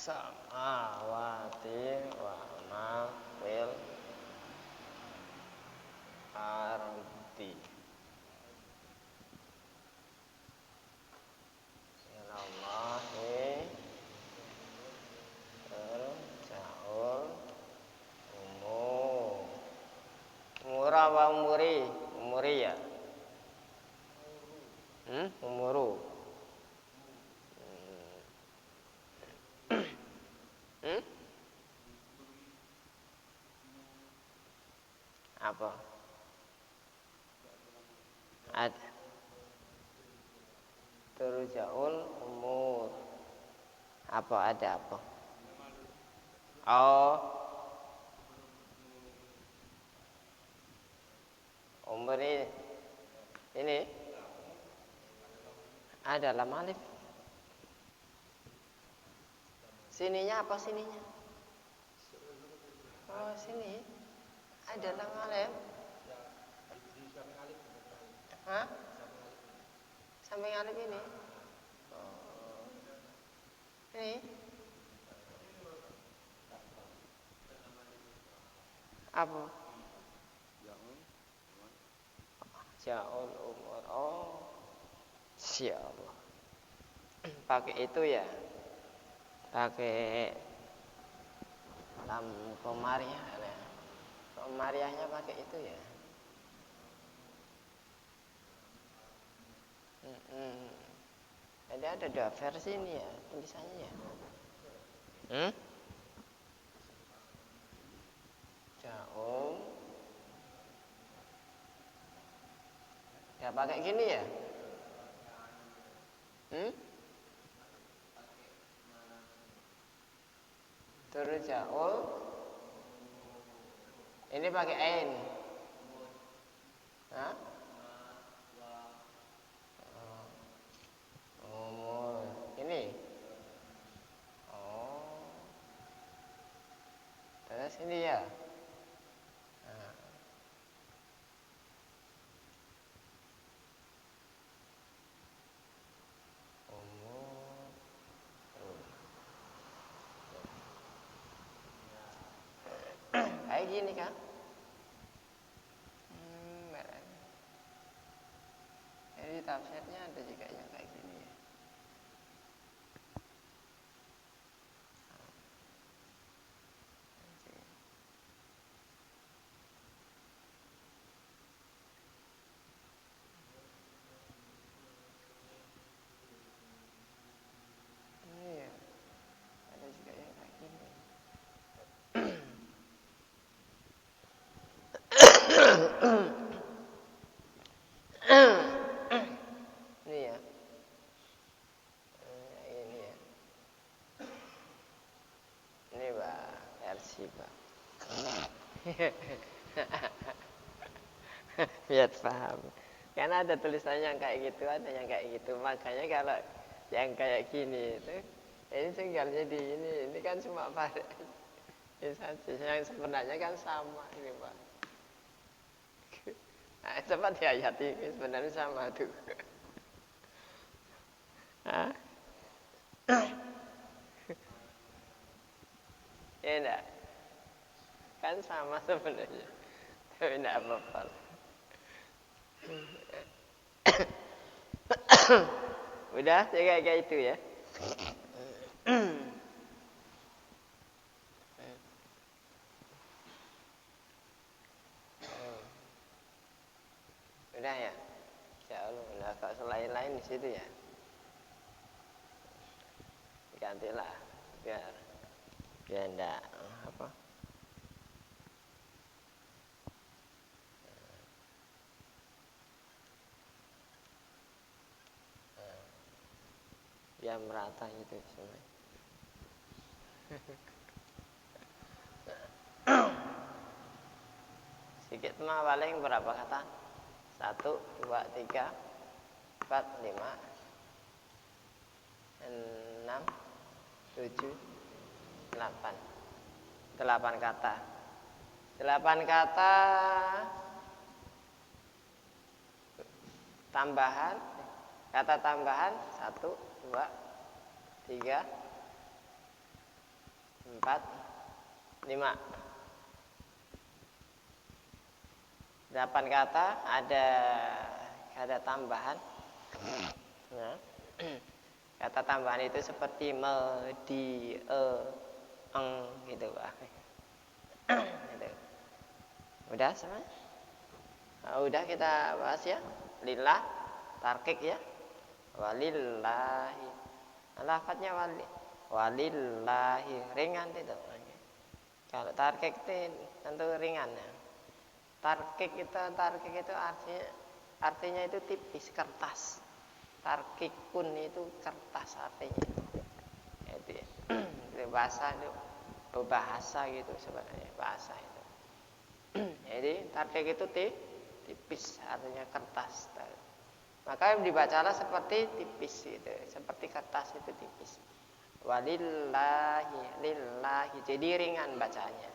samawati wa ma fil ardi ilallahi turja'ul umur. Umur apa umuri ya? Umuru. Apa? Ada. Turja'ul umur. Apa ada apa? Oh. Umur ini ada lam alif. Sininya apa sininya? Oh, sini. Ada lam alif. Hah? Samping alif ini? Oh. Ini? Apa? Ja'ul umur. Oh. Siapa? Pakai itu ya? Pakai lam komariah. Komariahnya pakai itu ya? Ada dua versi ini ya tulisannya ya. Ja'um. Ya pakai gini ya. Turja'ul. Ini pakai ain. Hah? Umur. Ini. Oh. Terus ini ya. Kayak gini kan? Jadi tafsirnya ada juga yang kayak gini ya. Iya, ada juga yang kayak gini. Ini ya. Ini ya. Ini Pak, versi Pak. Biar paham. Karena ada tulisannya yang kayak gitu, ada yang kayak gitu. Makanya kalau yang kayak gini itu, ini tinggal jadi ini kan cuma variasi. Yang sebenarnya kan sama ini Pak. Nah, cepat ya ayat ini sebenarnya sama tuh. Hah? Ya enggak? Kan sama sebenarnya. Tapi enggak apa-apa. Udah, kayak itu ya. Udah ya. Insyaallah. Nah, kalau selain-lain di situ ya. Gantilah biar enggak apa? biar merata gitu semua. Sedikit mah paling berapa kata? 1, 2, 3, 4, 5, 6, 7, 8. 8 kata. 8 kata tambahan. Kata tambahan 1, 2, 3, 4, 5. 8 kata ada kata tambahan. Nah, kata tambahan itu seperti me, di, eng gitu Pak. Gitu. Udah sama? Nah, udah kita bahas ya. Lillah, tarkik ya. Walillahi. Lafadznya walillahi ringan itu. Kalau tarkik itu tentu ringan ya. Tarkik itu artinya itu tipis, kertas. Tarkikun itu kertas artinya. Itu ya. Itu bahasa itu bahasa gitu sebenarnya bahasa itu. Jadi tarkik itu tipis artinya kertas. Maka dibacalah seperti tipis gitu, seperti kertas itu tipis. Walillahi, lillahi. Jadi ringan bacanya,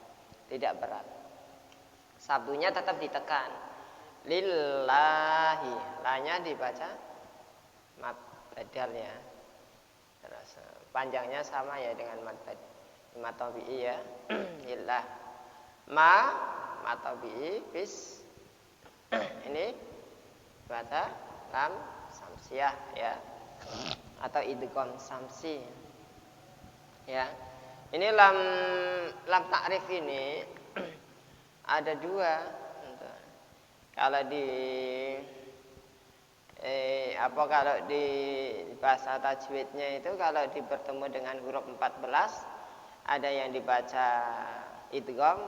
tidak berat. Sabdunya tetap ditekan. Lillahi, lanya dibaca mad badalnya. Terus panjangnya sama ya dengan mad tabi'i ya. Lillah. Ma tabi'i bis. Ini baca lam samsiah ya. Atau idgham samsi. Ya. Ini lam ta'rif ini ada dua. Kalau di kalau di bahasa tajwidnya itu kalau bertemu dengan huruf 14 ada yang dibaca idgham,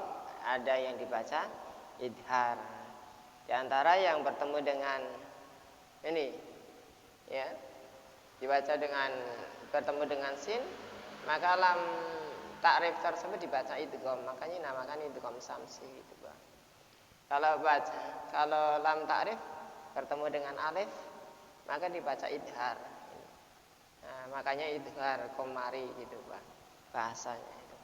ada yang dibaca idhar. Di antara yang bertemu dengan ini ya, bertemu dengan sin, maka lam ta'rif tersebut dibaca idgham, makanya namakan idgham samsi gitu, Pak. Kalau lam ta'rif bertemu dengan alif, maka dibaca idhar. Nah, makanya idhar komari gitu, Pak. Bahasanya itu.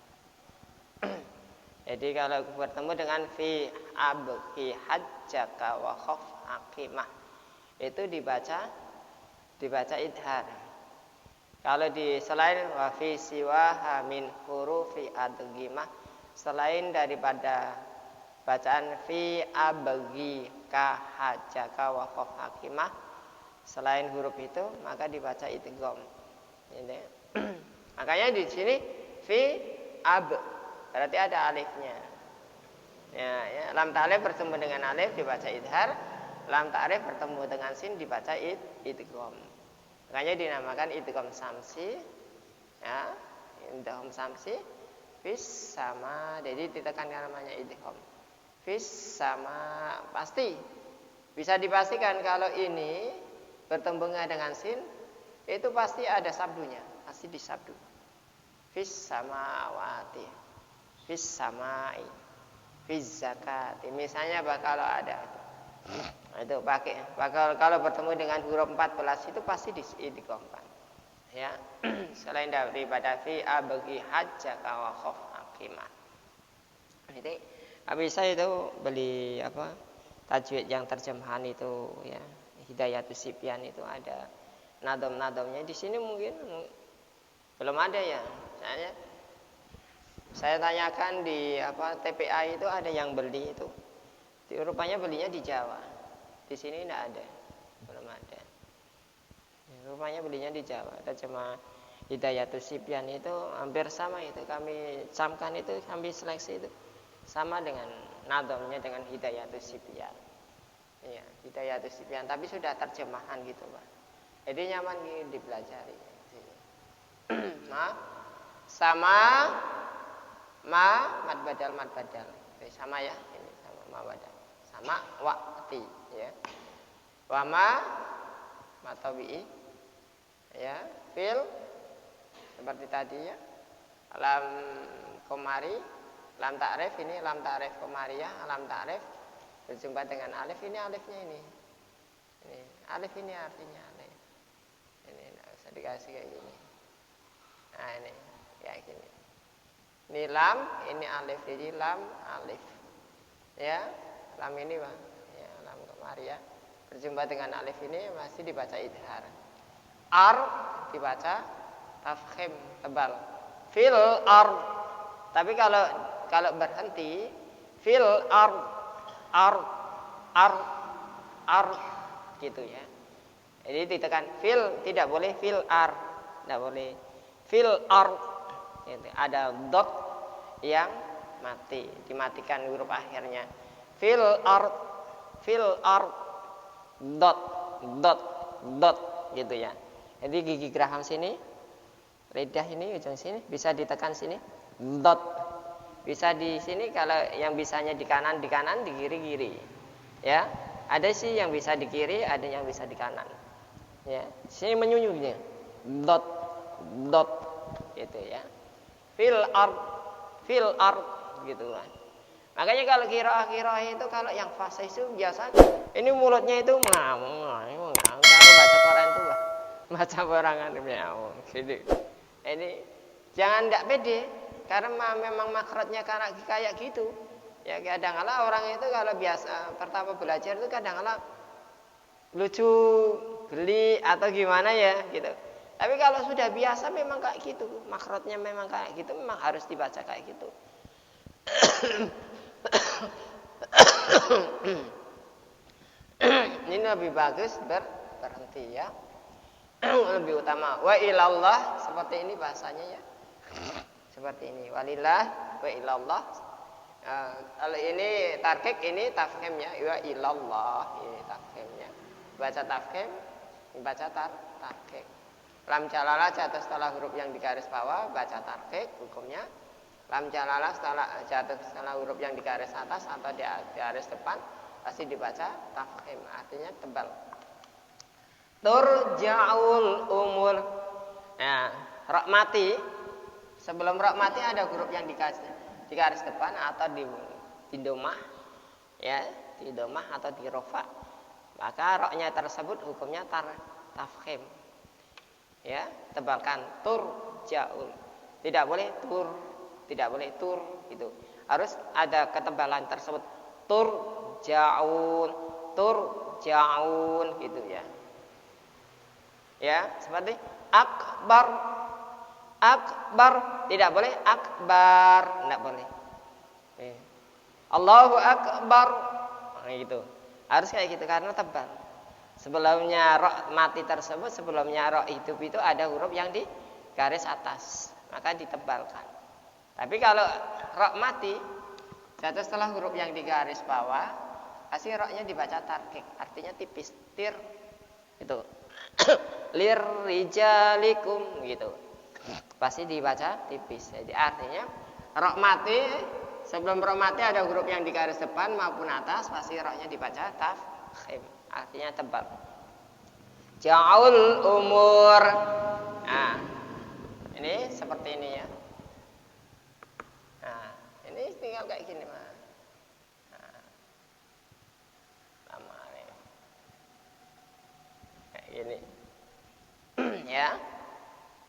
Jadi kalau bertemu dengan fi abqi hajjaka wa khaf aqimah, itu dibaca idhar. Kalau selain wa fi siwaha min hurufi adghimah, selain daripada bacaan fi abghi ka hajaka wa khaf hakimah, selain huruf itu maka dibaca idgham. Ini. Makanya di sini fi ab berarti ada alifnya. Ya, lam ta'rif bertemu dengan alif dibaca idhar, lam ta'rif bertemu dengan sin dibaca idgham. Makanya dinamakan idgham samsi. Ya, idgham samsi fis sama, jadi ditekan namanya idgham. Fis sama pasti bisa dipastikan kalau ini bertemu dengan sin itu pasti ada sabdunya, pasti disabdu. Fis samawati, fis samai, fis zakati. Misalnya kalau ada itu pakai kalau bertemu dengan huruf 14 itu pasti diidghamkan. Ya. Selain daripada fi abghi hajjaka wa khaf aqimah. Jadi bisa itu beli tajwid yang terjemahan itu ya, Hidayatus Sibyan itu ada nadom-nadomnya. Di sini mungkin belum ada ya. Saya tanyakan di TPA itu ada yang beli itu. Rupanya belinya di Jawa. Di sini tidak ada, belum ada. Rupanya belinya di Jawa. Ada cuma Hidayatus Sibyan itu hampir sama itu. Kami camkan itu, kami seleksi itu sama dengan nadomnya dengan Hidayatus Sibyan. Iya, Hidayatus Sibyan, tapi sudah terjemahan gitu, Pak. Jadi nyaman dipelajari. Sama mad badal. Sama ya, ini sama ma badal. Sama waqti ya. Wa ma tabi'i Ya, fil seperti tadi ya. Lam komari, lam ta'rif ini lam ta'rif komariyah, lam ta'rif berjumpa dengan alif, ini alifnya ini. Ini alif, ini artinya alif. Ini enggak usah dikasih kayak gini. Nah, ini kayak gini. Ini lam, ini alif, jadi lam alif. Ya, lam ini Bang. Ya, lam komariyah berjumpa dengan alif ini masih dibaca idhar. Ar dibaca tafkhim tebal. Fil ar. Tapi kalau berhenti fil ar gitu ya. Jadi ditekan fil, tidak boleh fil ar, tidak boleh fil ar. Gitu. Ada dot yang mati, dimatikan huruf akhirnya. Fil ar dot gitu ya. Jadi gigi geraham sini, lidah ini ujung sini bisa ditekan sini, dot. Bisa di sini, kalau yang bisanya di kanan, di kiri. Ya, ada sih yang bisa di kiri, ada yang bisa di kanan. Ya, sini menyunyunya, dot gitu ya. Fil ard gitu kan. Makanya kalau kira itu kalau yang fasih itu biasa ini mulutnya itu kalau baca Quran itu baca perangan gitu. Ini jangan tidak pede karena memang makrotnya kayak gitu. Ya kadang-kala orang itu kalau biasa pertama belajar itu kadang-kala lucu, geli atau gimana ya gitu. Tapi kalau sudah biasa memang kayak gitu, makrotnya memang kayak gitu, memang harus dibaca kayak gitu. Ini lebih bagus berhenti ya. Lebih utama wa ilallah, seperti ini bahasanya ya. Seperti ini walillah wa ilallah. Kalau ini tarkik, ini tafkhimnya wa ilallah, ini tafkhimnya. Baca tafkhim, baca tarkik. Lam jalalah jatuh setelah huruf yang digaris bawah, baca tarkik hukumnya. Lam jalalah jatuh setelah huruf yang digaris atas atau di garis depan pasti dibaca tafkhim, artinya tebal. Turja'ul umur. Nah, ra mati. Sebelum ra mati ada huruf yang di garis depan atau di domah. Ya, di domah atau di rofa. Maka roknya tersebut hukumnya tafkhim. Ya, tebalkan turja'ul. Tidak boleh tur gitu. Harus ada ketebalan tersebut. Turja'un gitu ya. Ya, seperti akbar, tidak boleh akbar, tidak boleh. Allahu akbar, gitu. Harus kayak gitu karena tebal. Sebelumnya ra mati tersebut, sebelumnya ra hidup itu ada huruf yang di garis atas, maka ditebalkan. Tapi kalau ra mati jatuh setelah huruf yang di garis bawah, pasti ra-nya dibaca tarkik, artinya tipis, tir itu. Lir rijalikum gitu. Pasti dibaca tipis. Jadi artinya ra mati, sebelum ra mati ada huruf yang di garis depan maupun atas, pasti ra-nya dibaca tafkhim, artinya tebal. Ja'ul umur. Nah, ini seperti ini ya. Nah, ini tinggal kayak gini mah. Ini ya,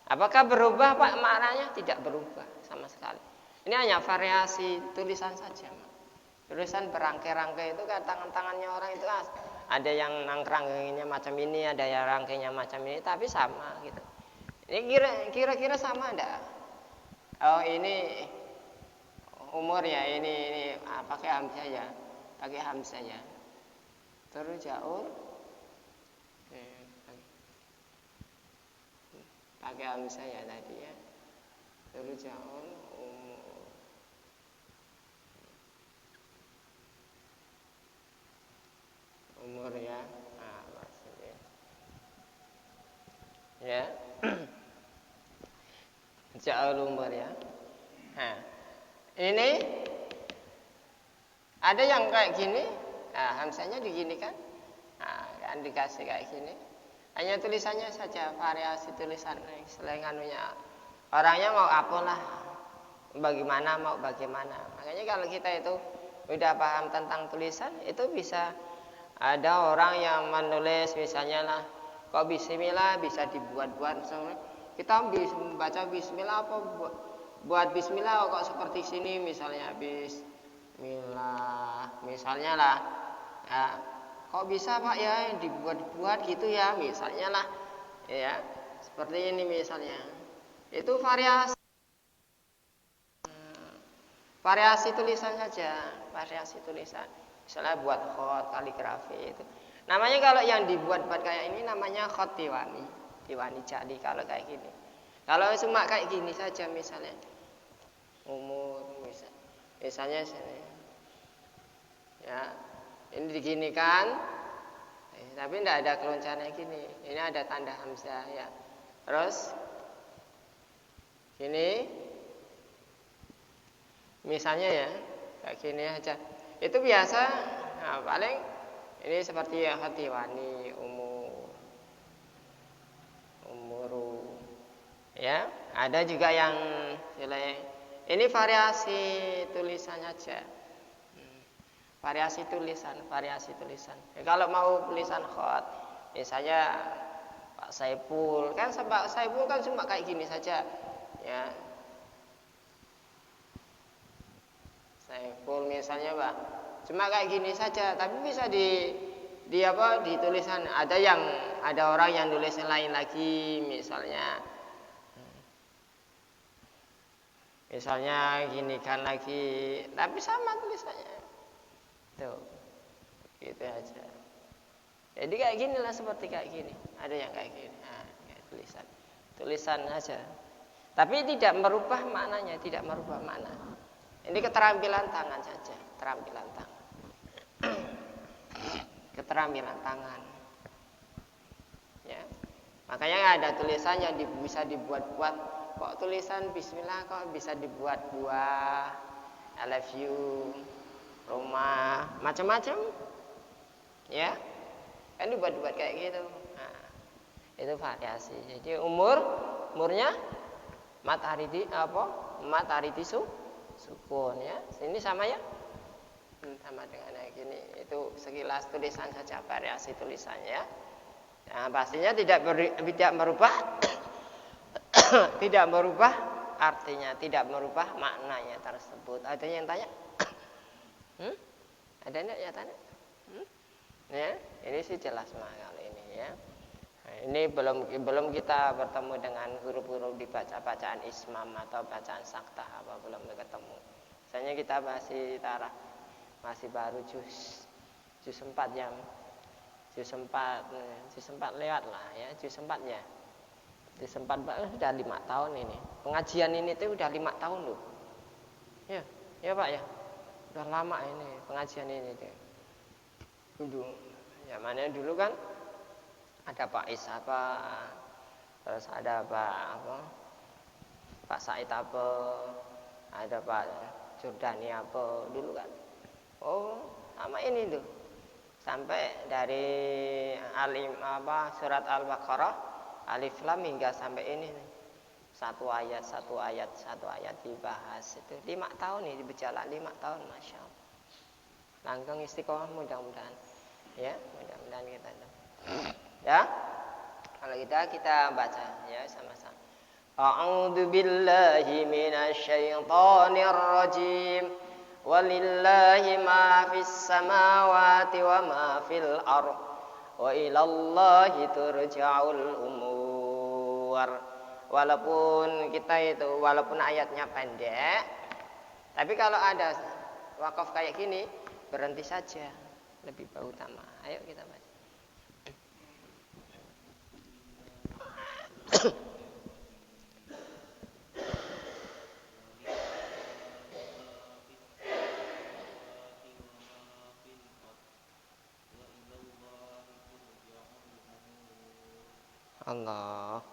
apakah berubah Pak maknanya? Tidak berubah sama sekali. Ini hanya variasi tulisan saja. Tulisan berangkai-rangkai itu kan tangannya orang itu ada yang rangkainya macam ini, ada yang rangkainya macam ini, tapi sama gitu. Ini kira-kira sama enggak? Oh ini umur ya, ini pakai hamzah ya, Terus jauh. Pakai hamzah ya tadi ya. Turja'un umur ya. Nah, maksudnya. Ya. Ja'ul umur ya. Nah, ini ada yang kayak gini. Nah, hamzahnya digini kan. Nah, kan dikasih kayak gini. Hanya tulisannya saja, variasi tulisan. Selain anunya, orangnya mau apa lah, bagaimana mau bagaimana. Makanya kalau kita itu udah paham tentang tulisan, itu bisa ada orang yang menulis misalnya lah, kok bismillah bisa dibuat-buat. Kita baca bismillah apa buat bismillah kok seperti sini misalnya bismillah misalnya lah. Ya, kok bisa Pak ya dibuat-buat gitu ya misalnya lah. Ya, seperti ini misalnya. Itu variasi tulisan saja, variasi tulisan. Misalnya buat khot, kaligrafi itu. Namanya kalau yang dibuat-buat kayak ini namanya khot diwani. Diwani jadi kalau kayak gini. Kalau cuma kayak gini saja misalnya. Umur misalnya sini. Ya, ini diginikan. Tapi tidak ada keloncannya gini. Ini ada tanda hamzah ya. Terus gini misalnya ya kayak gini aja itu biasa. Nah, paling ini seperti ya hatiwani umuru ya. Ada juga yang ini variasi tulisan aja, variasi tulisan ya, kalau mau tulisan khot misalnya Pak Saiful kan cuma kayak gini saja ya. Saiful misalnya Pak, cuma kayak gini saja, tapi bisa ditulisan. Ada orang yang nulisnya lain lagi, misalnya gini kan lagi, tapi sama tulisannya. Tuh, gitu aja. Jadi kayak gini lah, seperti kayak gini. Ada yang kayak gini, kayak tulisan aja. Tapi tidak merubah maknanya, tidak merubah makna. Ini keterampilan tangan saja, keterampilan tangan. Keterampilan tangan. Ya. Makanya ada tulisan yang bisa dibuat-buat. Kok tulisan bismillah kok bisa dibuat buah, I love you, rumah, macam-macam. Ya. Kan dibuat-buat kayak gitu. Nah, itu variasi. Jadi umurnya mataridi sukun ya. Ini sama ya? Sama dengan kayak gini. Itu sekilas tulisan saja, variasi tulisannya ya. Nah, pastinya tidak merubah tidak merubah artinya, tidak merubah maknanya tersebut. Ada yang tanya? Ada enggak ya tanya? Ya, ini sih jelas mah kali ini ya. Nah, ini belum kita bertemu dengan huruf-huruf dibaca bacaan ismam atau bacaan saktah apa belum ketemu. Misalnya kita masih baru juz 4 jam. Juz 4 lewat lah ya, juz 4 ya. Juz 4 sudah 5 tahun ini. Pengajian ini tuh udah 5 tahun loh. Ya Pak ya. Udah lama ini pengajian ini tuh. Dulu zamannya dulu kan ada Pak Isa terus ada Pak Said ada Pak Jordani dulu kan. Sama ini tuh sampai dari surat Al-Baqarah Alif Lam hingga sampai ini nih. Satu ayat dibahas itu 5 tahun ini berjalan 5 tahun, masya Allah. Langgeng istiqomah mudah-mudahan ya, mudah-mudahan kita ya. Kalau kita baca ya sama-sama. A'udzu billahi minasyaitonir rajim. Walillahi ma fis samawati wa ma fil ardh. Wa ilallahi turja'ul umur. Walaupun ayatnya pendek, tapi kalau ada wakaf kayak gini berhenti saja, lebih utama. Ayo kita baca. Allah.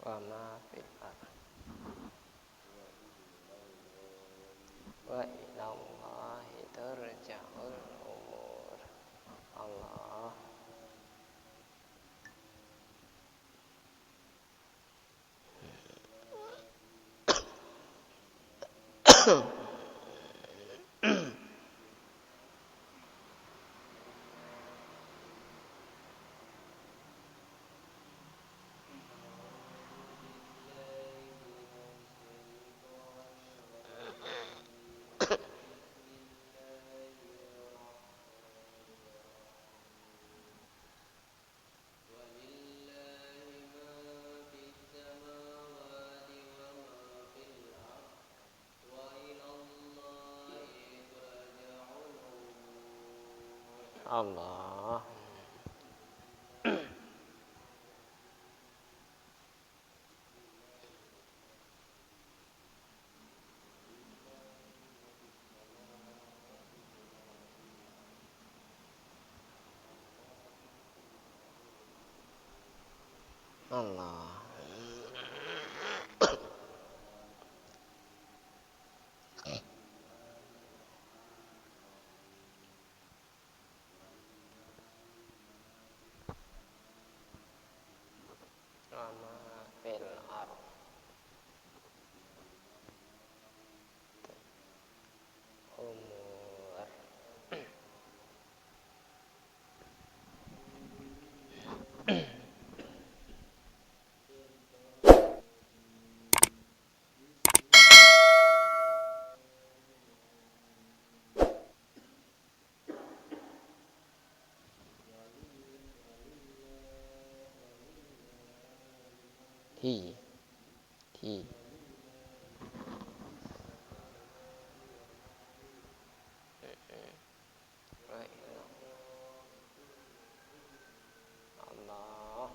Wa ma fil ardh. Wa ilallahi turja'ul umur. Allah. Allah. Allah. Wama fil ard. Umur. Hi. Hi. Wa Allah.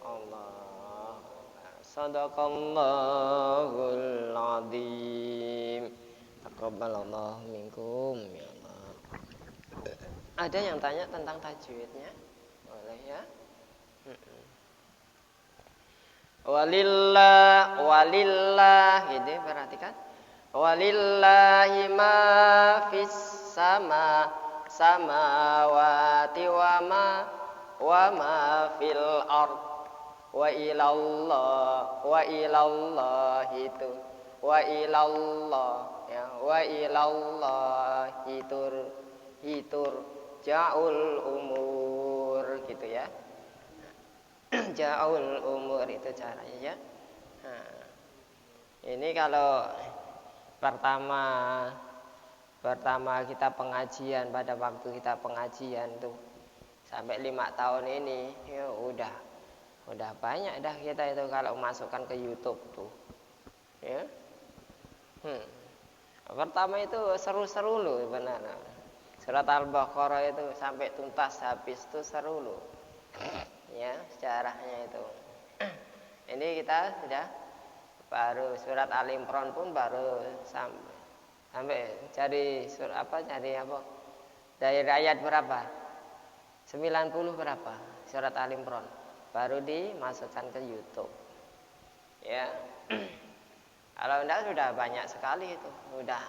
Allah. Sadaqallahul azim. Taqabbalallahu minkum ya Allah. Ada yang tanya tentang tajwidnya? Boleh ya? Walillah gitu perhatikan. Walillahi ma fis samawati wa ma fil ard wa ilallah itu wa ilallah ya wa ilallah hitur ja'ul umur gitu ya. Ja'ul umur itu caranya ya. Nah, ini kalau pertama kita pengajian, pada waktu kita pengajian tuh sampai 5 tahun ini ya udah banyak dah kita itu kalau masukkan ke YouTube tuh ya. Pertama itu seru-seru loh benar. Surat Al-Baqarah itu sampai tuntas habis tuh seru loh ya sejarahnya itu. Ini kita sudah baru surat Al-Imran pun baru sampai cari cari apa dari ayat berapa 90 berapa surat Al-Imran baru dimasukkan ke YouTube ya. Kalau enggak sudah banyak sekali itu sudah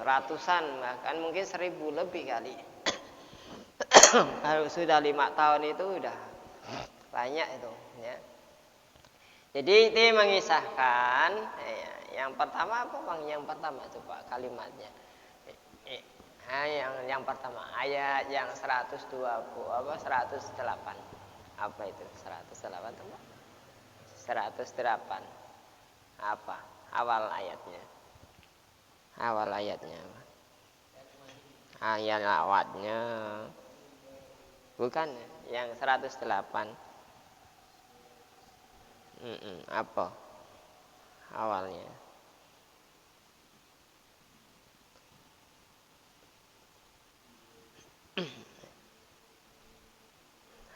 ratusan bahkan mungkin 1000 lebih kali. Kalau sudah 5 tahun itu udah banyak itu ya. Jadi ini mengisahkan yang pertama apa Bang? Yang pertama coba kalimatnya. Yang pertama ayat yang 120 apa 108. Apa itu 108 teman? 108. Apa? Awal ayatnya. Awal ayatnya. Ayat awalnya. Bukan yang 108. Apa awalnya?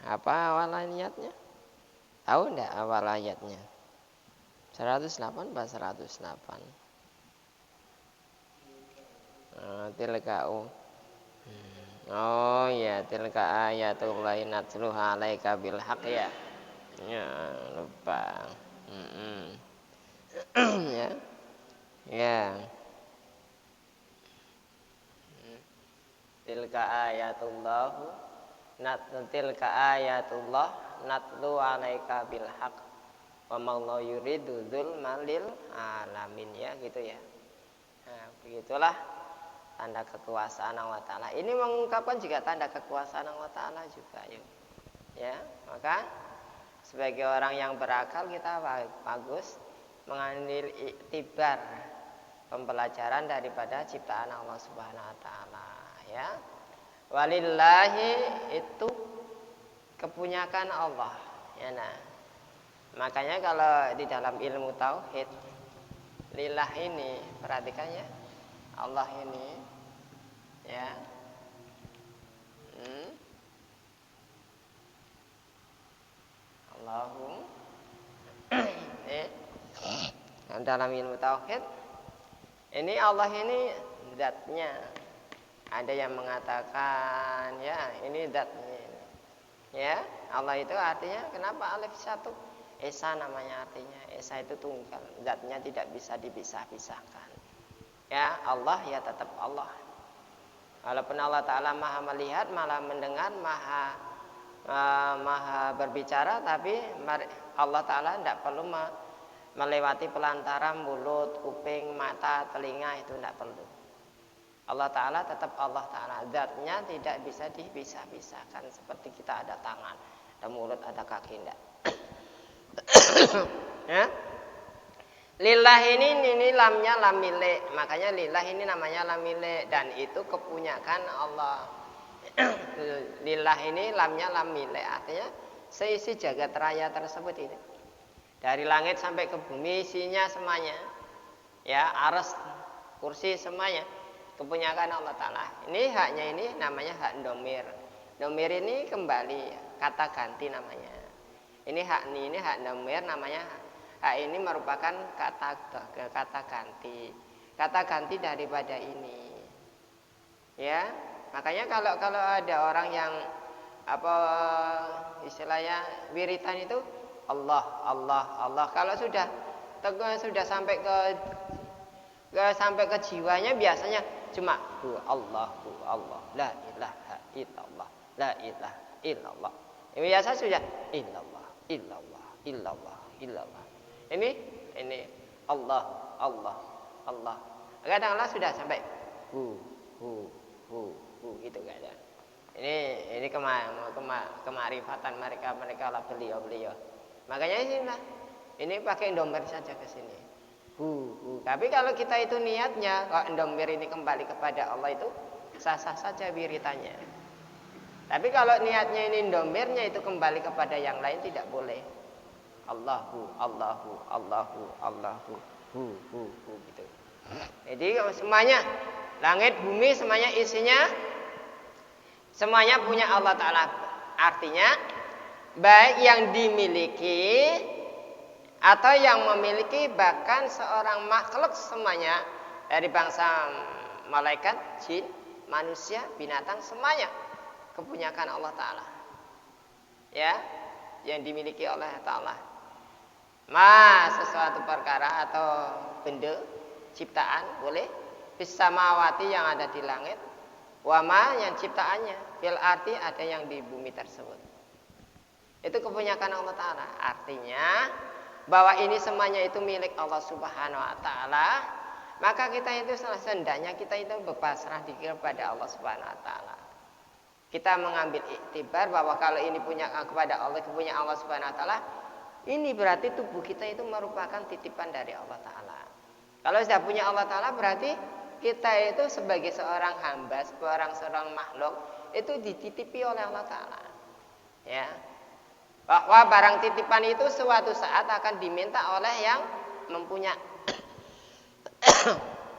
Apa awal ayatnya? Tahu enggak awal ayatnya? 108 apa 108? Tilka'u. Oh ya, tilka ayatullahi natluha 'alaika bil haqq ya. Ya, lupa. Ya. Ya. Tilka ayatullah natlu 'alaika bil haqq. Wa ma yuridu dzulman lil alamin ya gitu ya. Nah, begitulah tanda kekuasaan Allah Ta'ala. Ini mengungkapkan juga tanda kekuasaan Allah Ta'ala juga ya. Maka sebagai orang yang berakal kita bagus mengambil iktibar pembelajaran daripada ciptaan Allah Subhanahu wa taala ya. Walillahi itu kepunyakan Allah ya. Nah, makanya kalau di dalam ilmu tauhid lillah ini perhatikan ya. Allah ini ya. Allahu dalam ilmu tauhid ini Allah ini zatnya. Ada yang mengatakan ya ini zatnya ya. Allah itu artinya kenapa alif satu? Esa namanya artinya. Esa itu tunggal, zatnya tidak bisa dipisah-pisahkan ya. Allah ya tetap Allah. Walaupun Allah Ta'ala maha melihat, maha mendengar, maha berbicara, tapi Allah Ta'ala tidak perlu melewati pelantaran mulut, kuping, mata, telinga, itu tidak perlu. Allah Ta'ala tetap Allah Ta'ala. Zatnya tidak bisa dipisah-pisahkan. Seperti kita ada tangan, ada mulut, ada kaki, tidak. Ya. Lillah ini lamnya lam milik. Makanya lillah ini namanya lam milik. Dan itu kepunyakan Allah. Lillah ini lamnya lam milik. Artinya seisi jagat raya tersebut ini. Dari langit sampai ke bumi isinya semuanya. Ya, aras, kursi semuanya. Kepunyakan Allah Ta'ala. Ini haknya ini namanya hak domir. Domir ini kembali. Kata ganti namanya. Ini hak domir namanya. Hak ini merupakan kata ganti. Kata ganti daripada ini. Ya, makanya kalau ada orang yang istilahnya wiritan itu Allah. Kalau sudah sampai ke jiwanya biasanya cuma Allah, la ilaha illallah, la ilaha illallah. Ini biasa sudah illallah. Ini Allah. Kadang-kadang sudah sampai gitu kan. Ini kemarifatan mereka lah beliau. Makanya ini pakai domir saja ke sini. Tapi kalau kita itu niatnya kalau domir ini kembali kepada Allah itu sah-sah saja wiritannya. Tapi kalau niatnya ini domirnya itu kembali kepada yang lain tidak boleh. Allahu gitu. Jadi semuanya langit bumi semuanya isinya semuanya punya Allah Ta'ala. Artinya baik yang dimiliki atau yang memiliki, bahkan seorang makhluk semuanya dari bangsa malaikat, jin, manusia, binatang semuanya kepunyakan Allah Ta'ala ya, yang dimiliki oleh Ta'ala. Sesuatu perkara atau benda ciptaan boleh bisamawati yang ada di langit, wama yang ciptaannya fil arti ada yang di bumi tersebut. Itu kepunyakan Allah Ta'ala. Artinya bahwa ini semuanya itu milik Allah Subhanahu wa Ta'ala. Maka kita itu sendanya kita itu berpasrah diri kepada Allah Subhanahu wa Ta'ala. Kita mengambil iktibar bahwa kalau ini punya kepada Allah, kepunyaan Allah Subhanahu wa Ta'ala, ini berarti tubuh kita itu merupakan titipan dari Allah Ta'ala. Kalau sudah punya Allah Ta'ala berarti kita itu sebagai seorang hamba, seorang makhluk itu dititipi oleh Allah Ta'ala. Ya. Bahwa barang titipan itu suatu saat akan diminta oleh yang mempunyai.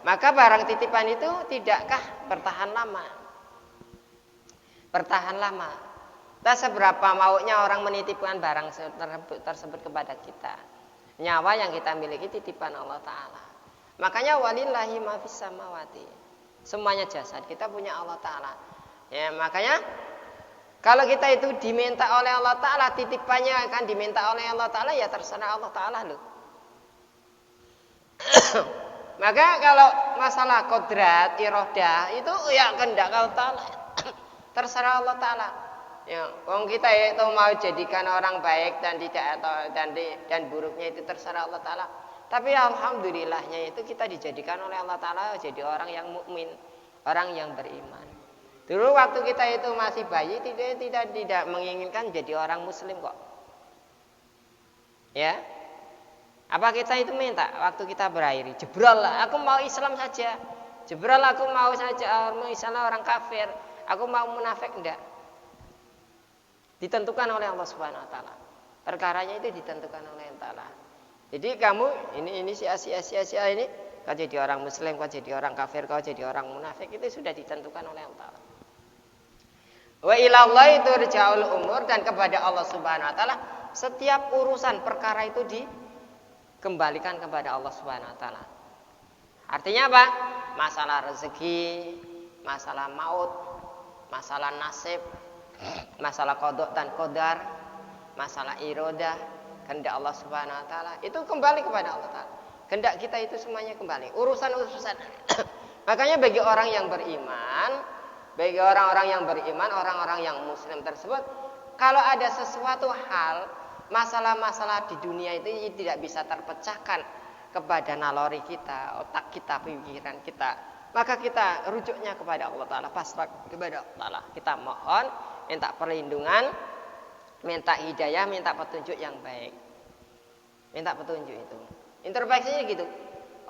Maka barang titipan itu tidakkah bertahan lama? Bertahan lama. Tak seberapa maunya orang menitipkan barang tersebut kepada kita. Nyawa yang kita miliki titipan Allah Ta'ala. Makanya walillahi ma fis samawati. Semuanya jasad kita punya Allah Ta'ala. Ya, makanya kalau kita itu diminta oleh Allah Ta'ala, titipannya akan diminta oleh Allah Ta'ala, ya terserah Allah Ta'ala loh. Maka kalau masalah kodrat, irodah, itu ya kehendak Allah Ta'ala. Terserah Allah Ta'ala. Ya, wong kita itu mau jadikan orang baik dan tidak dan buruknya itu terserah Allah Ta'ala. Tapi alhamdulillahnya itu kita dijadikan oleh Allah Ta'ala jadi orang yang mukmin, orang yang beriman. Dulu waktu kita itu masih bayi tidak menginginkan jadi orang muslim kok. Ya. Apa kita itu minta waktu kita berakhir, jebral aku mau Islam saja. Jebral aku mau saja misalnya orang kafir, aku mau munafik, enggak. Ditentukan oleh Allah Subhanahu wa taala. Perkaranya itu ditentukan oleh Allah Taala. Jadi kamu ini si ini kau jadi orang muslim, kau jadi orang kafir, kau jadi orang munafik, itu sudah ditentukan oleh Allah Taala. Wa ilallahi turja'ul umur, dan kepada Allah Subhanahu wa taala setiap urusan perkara itu dikembalikan kepada Allah Subhanahu wa taala. Artinya apa? Masalah rezeki, masalah maut, masalah nasib, masalah qada dan qadar, masalah iradah, kehendak Allah Subhanahu wa taala, itu kembali kepada Allah Taala. Kehendak kita itu semuanya kembali. Urusan-urusan. Makanya bagi orang yang beriman, bagi orang-orang yang beriman, orang-orang yang muslim tersebut, kalau ada sesuatu hal, masalah-masalah di dunia itu tidak bisa terpecahkan kepada naluri kita, otak kita, pikiran kita, maka kita rujuknya kepada Allah Ta'ala, pasrah kepada Allah Ta'ala. Kita mohon, minta perlindungan, minta hidayah, minta petunjuk yang baik. Minta petunjuk itu. Introspeksinya gitu.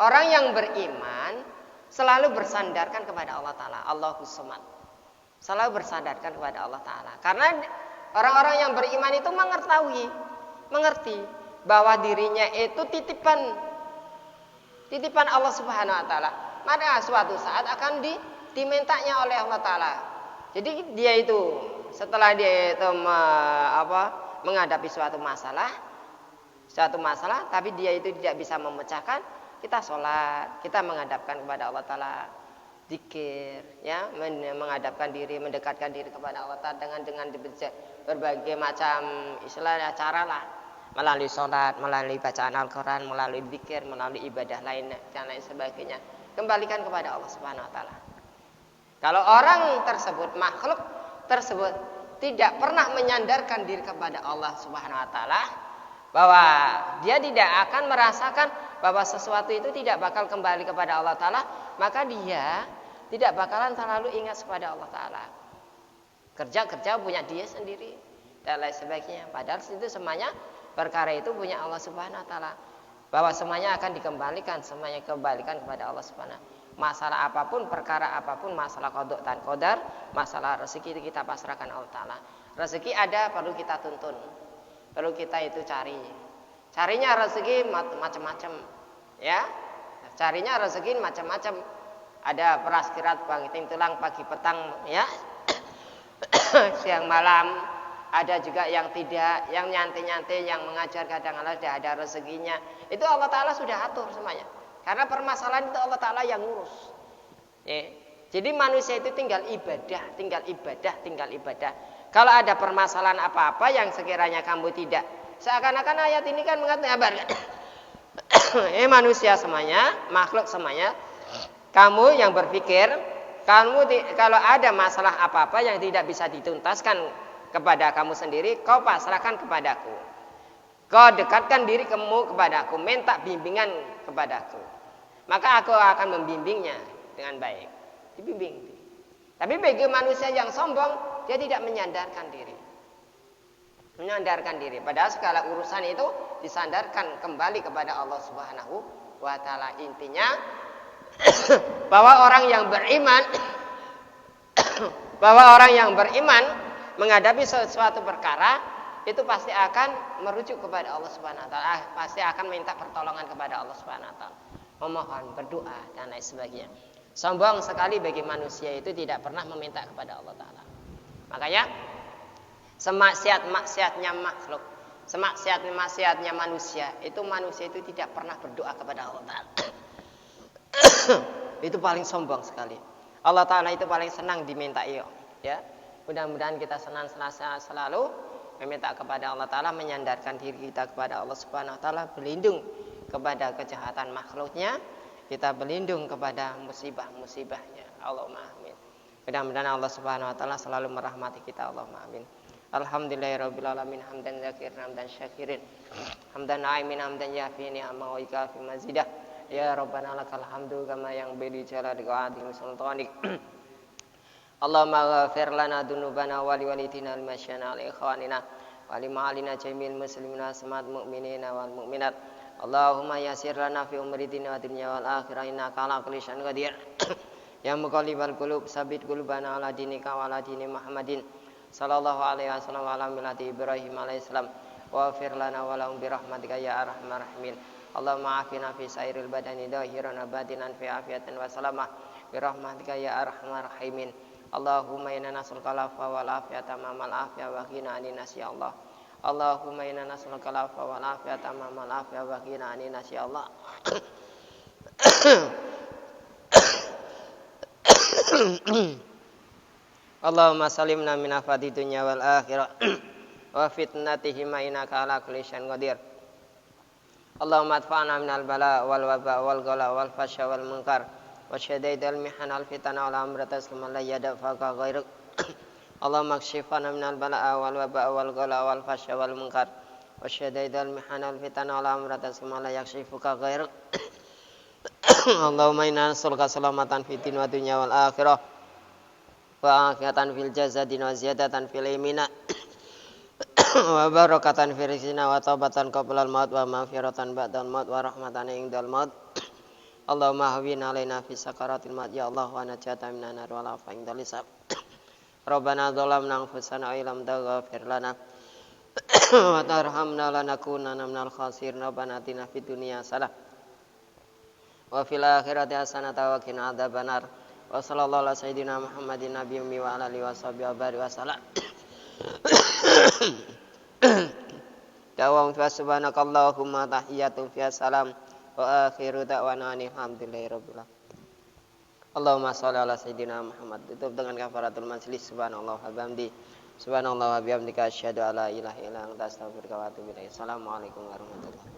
Orang yang beriman selalu bersandarkan kepada Allah Ta'ala. Allahus Samad. Selalu bersandarkan kepada Allah Ta'ala. Karena orang-orang yang beriman itu mengerti bahwa dirinya itu titipan Allah Subhanahu wa taala. Maka suatu saat akan dimintanya oleh Allah Taala. Jadi dia itu setelah dia itu menghadapi suatu masalah, tapi dia itu tidak bisa memecahkan, kita sholat, kita menghadapkan kepada Allah Taala, zikir, ya, menghadapkan diri, mendekatkan diri kepada Allah Taala dengan berbagai macam istilahnya cara lah, melalui sholat, melalui bacaan Al-Quran, melalui zikir, melalui ibadah lain dan lain sebagainya. Kembalikan kepada Allah Subhanahu wa taala. Kalau orang tersebut, makhluk tersebut tidak pernah menyandarkan diri kepada Allah Subhanahu wa taala, bahwa dia tidak akan merasakan bahwa sesuatu itu tidak bakal kembali kepada Allah Taala, maka dia tidak bakalan selalu ingat kepada Allah Taala. Kerja punya dia sendiri dan lain sebagainya. Padahal itu semuanya perkara itu punya Allah Subhanahu wa taala. Bahwa semuanya akan dikembalikan, semuanya kembalikan kepada Allah Subhanahu. Masalah apapun, perkara apapun, masalah qada dan qadar, masalah rezeki kita pasrahkan Allah Taala. Rezeki ada, perlu kita tuntun. Perlu kita itu cari. Carinya rezeki macam-macam, ya. Carinya rezeki macam-macam. Ada peras kirat, bangiting tulang, pagi petang, ya. Siang malam. Ada juga yang tidak, yang nyantai-nyantai, yang mengajar kadang-kadang ada rezekinya. Itu Allah Ta'ala sudah atur semuanya. Karena permasalahan itu Allah Ta'ala yang ngurus. Ya. Jadi manusia itu tinggal ibadah. Kalau ada permasalahan apa-apa yang sekiranya kamu tidak, seakan-akan ayat ini kan mengatakan manusia semuanya, makhluk semuanya, kamu yang berpikir, kalau ada masalah apa-apa yang tidak bisa dituntaskan kepada kamu sendiri, kau pasrahkan kepadaku. Kau dekatkan diri kamu kepadaku, minta bimbingan kepadaku. Maka aku akan membimbingnya dengan baik. Dibimbing. Tapi bagi manusia yang sombong, dia tidak menyandarkan diri. Padahal segala urusan itu disandarkan kembali kepada Allah Subhanahu wa taala. Intinya bahwa orang yang beriman menghadapi sesuatu perkara itu pasti akan merujuk kepada Allah Subhanahu wa taala, pasti akan minta pertolongan kepada Allah Subhanahu wa taala, memohon, berdoa dan lain sebagainya. Sombong sekali bagi manusia itu tidak pernah meminta kepada Allah Taala. Makanya semaksiat-maksiatnya makhluk, Semaksiat-maksiatnya manusia itu tidak pernah berdoa kepada Allah Ta'ala. Itu paling sombong sekali. Allah Ta'ala itu paling senang dimintai, ya. Mudah-mudahan kita senantiasa selalu meminta kepada Allah Ta'ala, menyandarkan diri kita kepada Allah Subhanahu Wa Ta'ala, berlindung kepada kejahatan makhluknya, kita berlindung kepada musibah-musibahnya. Allahumma amin. Mudah-mudahan Allah Subhanahu Wa Ta'ala selalu merahmati kita. Allahumma amin. Alhamdulillahirabbil alamin, hamdan dzakiran hamdan syakirin, hamdan na'imin hamdan yafi ni'ama wa ikafi mazidah. Ya Rabbana lakal hamdu kama yang bedi jalalika wa azim sultanik. Allahumma ghafir lana dunubana wa liwalitina al-masyana al-ikhwanina wa limalina jamil muslimina samat mu'minina wal mu'minat. Allahumma yasir lana fi umridina wa dunya wal akhirah innaka ala kulli syai'in qadir. Ya muqallibal qulub sabit qulubana ala dinika wa ala dini Muhammadin sallallahu alaihi wasallam wa ala millati Ibrahim alaihissalam. Wa ghafir lana wa lahum bi rahmatika ya arhamar rahimin. Allahumma afina fi sairil badani dahiran batinan fi afiatin wa salamah bi rahmatika ya arhamar rahimin. Allahumma inna nas'aluka al-afwa wal afiyata mamal afiyah wa qina anin nas ya Allah. Allahumma inna nas'aluka al-afwa wal afiyata mamal afiyah wa qina anin nas ya Allah. Allahumma salimna min afati dunya wal akhirah wa fitnatihima innaka ala kulli syai'in qadir. Allahumma adfa'na minal bala wal waba wal ghala wal fasya wal munkar wa syadaidal mihan al fitana wal amratas kama la yadfa'ka ghairuk. Allahumma kshifna minal bala wal waba wal ghala wal fasya wal munkar wa syadaidal mihan al fitana wal amratas kama la yakshifuka ghairuk. Allahumma inna nas'aluka salamatan fid din wa dunya wal akhirah wa afiatan fil jazadi wa ziyadatan fil imina wa barakatan fil rizqina wa taubatan qabla al maut wa maghfiratan ba'da al maut wa rahmatan indal maut. Allahumma hawwin alaina fi sakaratil maut ya Allah wa najata minan nar wa lafa indal hisab. Rabbana zalamna anfusana wa illam taghfir lana wa tarhamna lanakunanna minal khasirin. Rabbana atina fid dunya hasanah wa fil akhirati hasanatan wa qina adzabannar. Wa sallallahu ala sayyidina Muhammadin nabiyyi ummi wa ala alihi washabihi wa sallam. Da'wa wa subhanakallahumma tahiyyatu fi salam wa akhiru da'wana alhamdulillahi rabbil alamin. Allahumma shalli ala sayyidina Muhammad. Tutup dengan kafaratul majlis. Subhanallah wa bihamdi. Subhanallah wa bihamdika asyhadu alla ilaha illa anta astaghfiruka wa atubu ilaik. Assalamualaikum warahmatullahi wabarakatuh.